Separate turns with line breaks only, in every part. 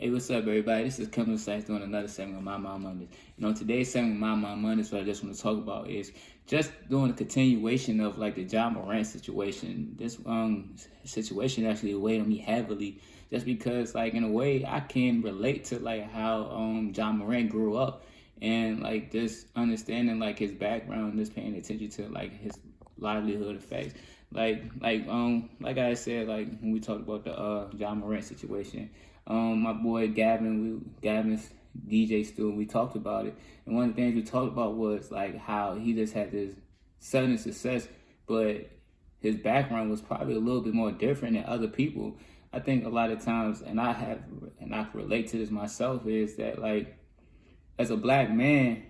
Hey, what's up, everybody? This is Kevin Sykes doing another segment of My Mom Mondays. Today's segment of My Mom Mondays, what I just want to talk about is just doing a continuation of like the Ja Morant situation. This situation actually weighed on me heavily, just because like in a way I can relate to like how Ja Morant grew up, and like just understanding like his background, just paying attention to like his livelihood effects. Like I said, like when we talked about the Ja Morant situation, my boy Gavin's DJ Stu, we talked about it, and one of the things we talked about was like how he just had this sudden success, but his background was probably a little bit more different than other people. I think a lot of times, and I can relate to this myself, is that like as a black man,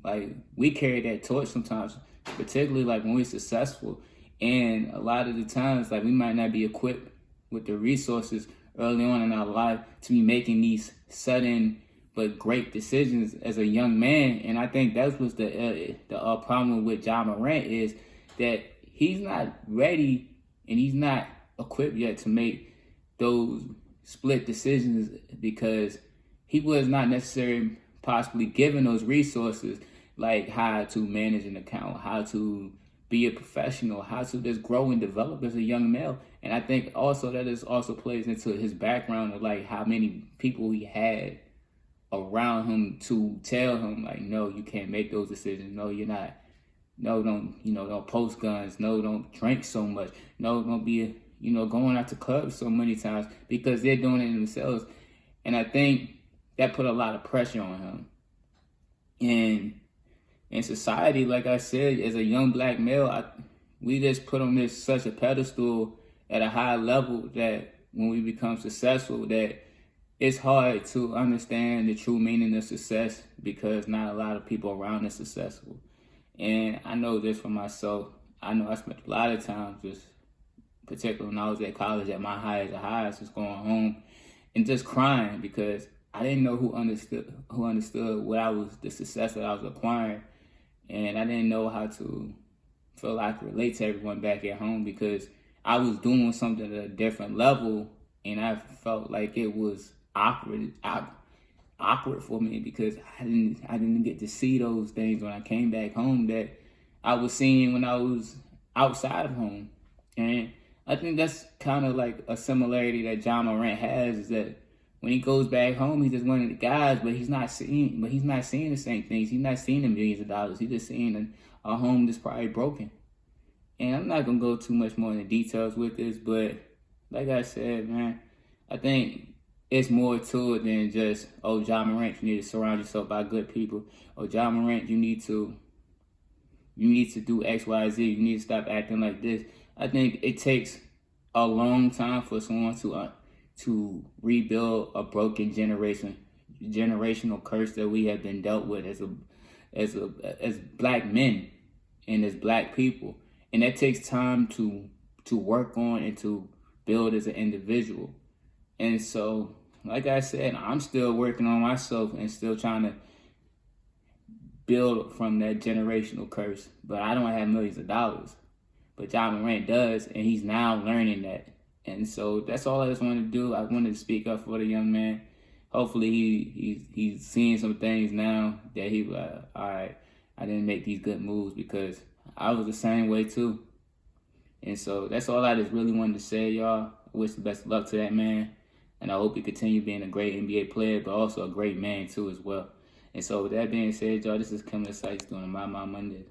like we carry that torch sometimes, particularly like when we're successful. And a lot of the times, like we might not be equipped with the resources early on in our life to be making these sudden but great decisions as a young man. And I think that was the problem with Ja Morant, is that he's not ready and he's not equipped yet to make those split decisions, because he was not necessarily possibly given those resources, like how to manage an account, how to be a professional, how to just grow and develop as a young male. And I think also that is also plays into his background of like how many people he had around him to tell him like, no, you can't make those decisions. No, you're not. No, don't post guns. No, don't drink so much. No, don't be, going out to clubs so many times, because they're doing it themselves. And I think that put a lot of pressure on him. And in society, like I said, as a young black male, we just put on this such a pedestal at a high level that when we become successful, that it's hard to understand the true meaning of success, because not a lot of people around us successful. And I know this for myself. I know I spent a lot of time, just particularly when I was at college, at my highest of highs, just going home and just crying, because I didn't know who understood what I was, the success that I was acquiring. And I didn't know how to feel like I could relate to everyone back at home, because I was doing something at a different level, and I felt like it was awkward for me, because I didn't get to see those things when I came back home that I was seeing when I was outside of home. And I think that's kind of like a similarity that Ja Morant has, is that when he goes back home, he's just one of the guys, but he's not seeing the same things. He's not seeing the millions of dollars. He's just seeing a home that's probably broken. And I'm not gonna go too much more into details with this, but like I said, man, I think it's more to it than just, oh, Ja Morant, you need to surround yourself by good people. Oh, Ja Morant, you need to do X, Y, Z. You need to stop acting like this. I think it takes a long time for someone to rebuild a broken generational curse that we have been dealt with as black men and as black people. And that takes time to work on and to build as an individual. And so, like I said, I'm still working on myself and still trying to build from that generational curse. But I don't have millions of dollars. But Ja Morant does, and he's now learning that. And so that's all I just wanted to do. I wanted to speak up for the young man. Hopefully he's seeing some things now that he all right, I didn't make these good moves, because I was the same way too. And so that's all I just really wanted to say, y'all. I wish the best of luck to that man. And I hope he continue being a great NBA player, but also a great man too as well. And so with that being said, y'all, this is Kevin Sykes doing My Mom Monday.